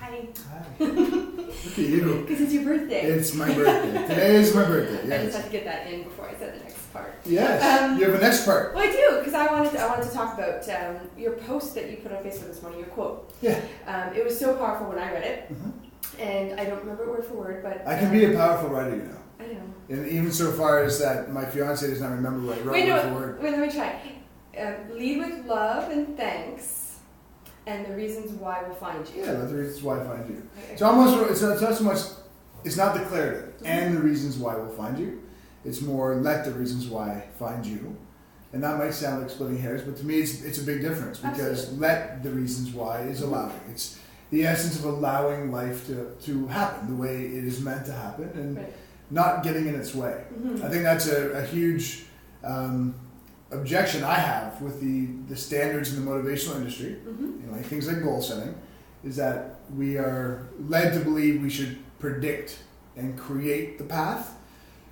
Hi. Hi. Look at you. Because it's your birthday. It's my birthday. Today is my birthday. Yes. I just had to get that in before I said the next part. Yes. You have a next part. Well, I do, because I wanted to talk about your post that you put on Facebook this morning, your quote. Yeah. It was so powerful when I read it, Mm-hmm. and I don't remember it word for word, but I can be a powerful writer, you know. I know. And even so far as that, my fiance does not remember what I wrote word for word. Wait, let me try. Lead with love and thanks, and the reasons why will find you. Yeah, that's the reasons why I find you. Okay. It's almost, it's not so much, it's not declarative, and the reasons why will find you. It's more, let the reasons why find you. And that might sound like splitting hairs, but to me it's a big difference, because Absolutely. let the reasons why is allowing. It's the essence of allowing life to happen the way it is meant to happen, and Right. not getting in its way. Mhm. I think that's a huge objection I have with the standards in the motivational industry, Mhm. you know, like things like goal setting, is that we are led to believe we should predict and create the path,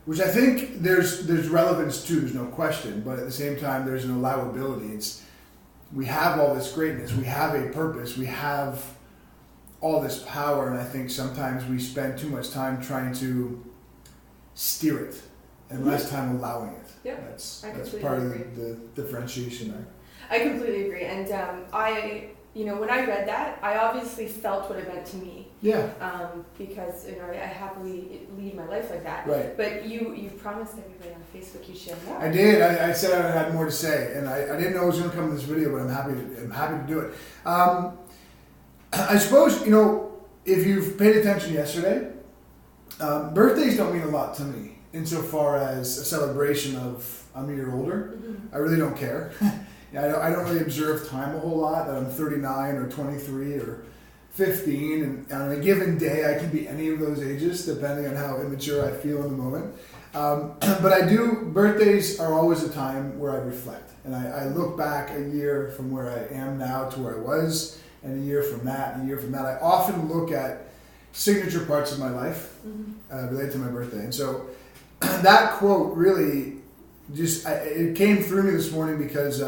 which I think there's relevance to, there's no question, but at the same time there's an allowability. It's, we have all this greatness, we have a purpose, we have all this power, and I think sometimes we spend too much time trying to steer it and less time allowing it. Yep, That's I completely part agree. of the differentiation there. I completely agree, and when I read that, I obviously felt what it meant to me, Yeah, because I happily lead my life like that. right. But you promised everybody on Facebook you'd share more. I did. I said I had more to say, and I didn't know it was going to come in this video, but I'm happy to do it. I suppose, you know, if you've paid attention yesterday, birthdays don't mean a lot to me insofar as a celebration of I'm a year older. Mhm. I really don't care. I don't really observe time a whole lot, that I'm 39 or 23 or 15, and on a given day I can be any of those ages depending on how immature I feel in the moment. But birthdays are always a time where I reflect, and I look back a year from where I am now to where I was, and a year from that, and a year from that. I often look at signature parts of my life related to my birthday, and so that quote really it came through me this morning because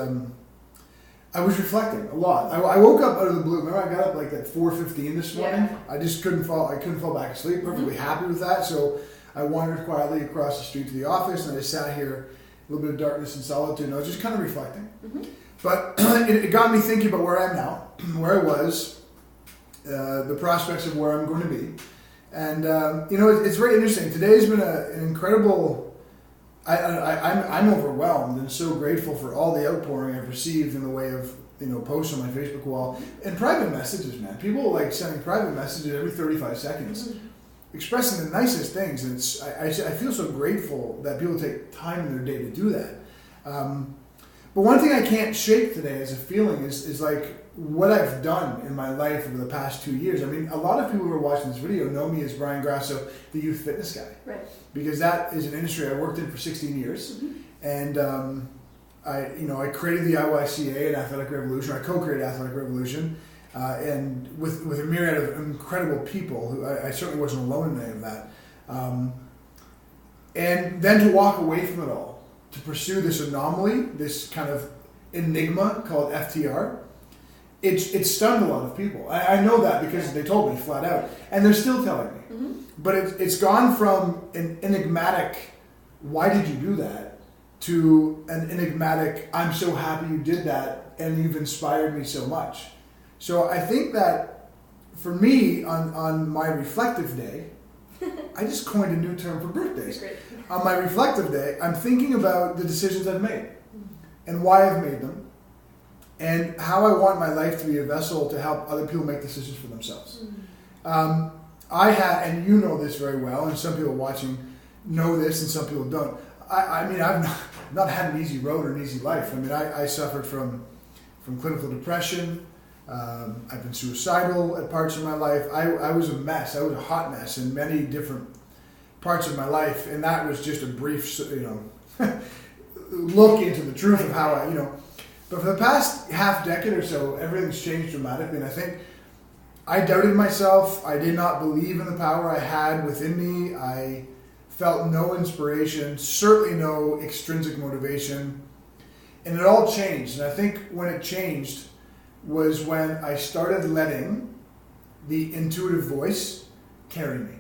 I was reflecting a lot. I woke up out of the blue. Remember, I got up like at 4:15 this morning. Yeah. I just couldn't fall back asleep. Perfectly happy with that. So I wandered quietly across the street to the office, and I just sat here, a little bit of darkness and solitude, and I was just kind of reflecting. Mhm. But it got me thinking about where I am now, where I was, the prospects of where I'm going to be. And, it's very interesting. Today's been an incredible... I'm overwhelmed and so grateful for all the outpouring I've received in the way of, posts on my Facebook wall and private messages, man. People like sending private messages every 35 seconds, expressing the nicest things. And I feel so grateful that people take time in their day to do that. But one thing I can't shake today as a feeling is like what I've done in my life over the past 2 years. I mean, a lot of people who are watching this video know me as Brian Grasso, the youth fitness guy. Right. Because that is an industry I worked in for 16 years. And I created the IYCA and Athletic Revolution. I co-created Athletic Revolution. And with a myriad of incredible people, who I certainly wasn't alone in any of that. And then to walk away from it all, to pursue this anomaly, this kind of enigma called FTR, it stunned a lot of people. I know that because they told me flat out, and they're still telling me. But it's gone from an enigmatic, why did you do that, to an enigmatic, I'm so happy you did that, and you've inspired me so much. So I think that for me, on my reflective day, I just coined a new term for birthdays. Great. On my reflective day, I'm thinking about the decisions I've made and why I've made them, and how I want my life to be a vessel to help other people make decisions for themselves. I have, and you know this very well, and some people watching know this and some people don't. I mean, I've not had an easy road or an easy life. I mean, I suffered from clinical depression. I've been suicidal at parts of my life. I was a mess. I was a hot mess in many different parts of my life, and that was just a brief, look into the truth of how But for the past half decade or so, everything's changed dramatically, and I think I doubted myself. I did not believe in the power I had within me. I felt no inspiration, certainly no extrinsic motivation, and it all changed. And I think when it changed was when I started letting the intuitive voice carry me.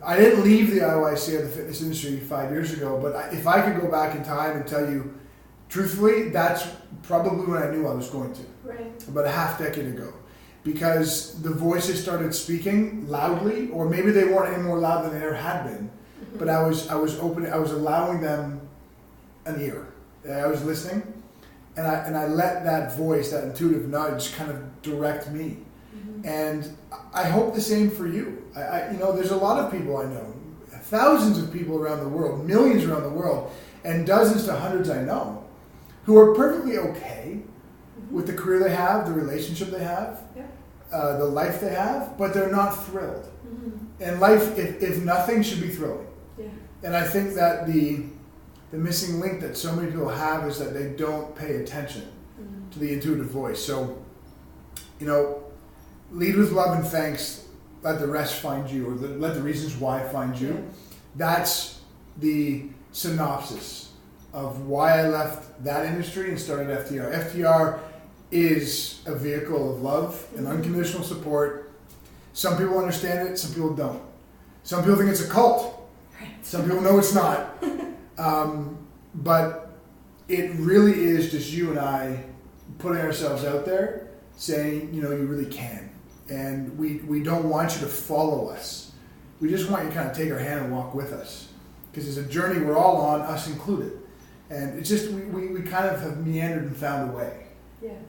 I didn't leave the IYC of the fitness industry 5 years ago, but if I could go back in time and tell you, truthfully, that's probably when I knew I was going to. Right. About a half decade ago. Because the voices started speaking loudly, or maybe they weren't any more loud than they ever had been, but I was allowing them an ear. I was listening, and I let that voice, that intuitive nudge, kind of direct me. And I hope the same for you. There's a lot of people I know, thousands of people around the world, millions around the world, and dozens to hundreds I know, who are perfectly okay with the career they have, the relationship they have, the life they have, but they're not thrilled. And life, if nothing, should be thrilling. Yeah. And I think that the missing link that so many people have is that they don't pay attention to the intuitive voice. So, lead with love and thanks, let the rest find you, or let the reasons why find you. Yeah. That's the synopsis of why I left that industry and started FTR. FTR is a vehicle of love and unconditional support. Some people understand it, some people don't. Some people think it's a cult. Right. Some people know it's not. But it really is just you and I putting ourselves out there saying, you really can. And we don't want you to follow us. We just want you to kind of take our hand and walk with us. Because it's a journey we're all on, us included. And it's just, we kind of have meandered and found a way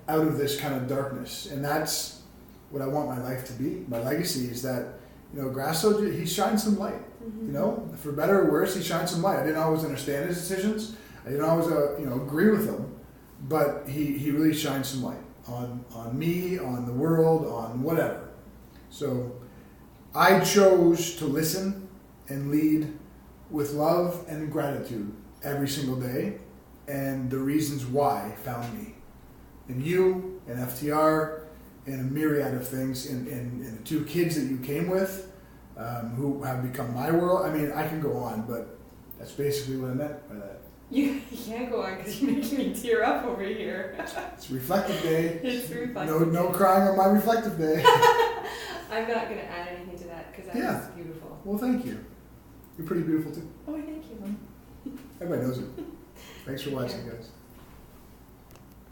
out of this kind of darkness. And that's what I want my life to be. My legacy is that, Grasso, he shines some light. For better or worse, he shines some light. I didn't always understand his decisions. I didn't always, agree with them. But he really shines some light on me, on the world, on whatever. So I chose to listen and lead with love and gratitude every single day, and the reasons why found me. And you, and FTR, and a myriad of things, and the two kids that you came with, who have become my world. I mean, I can go on, but that's basically what I meant by that. You can't go on because you're making me tear up over here. It's reflective day. It's reflective. No crying on my reflective day. I'm not going to add anything to that because that is beautiful. Well, thank you. You're pretty beautiful too. Oh, thank you. Everybody knows it. Thanks for watching, guys.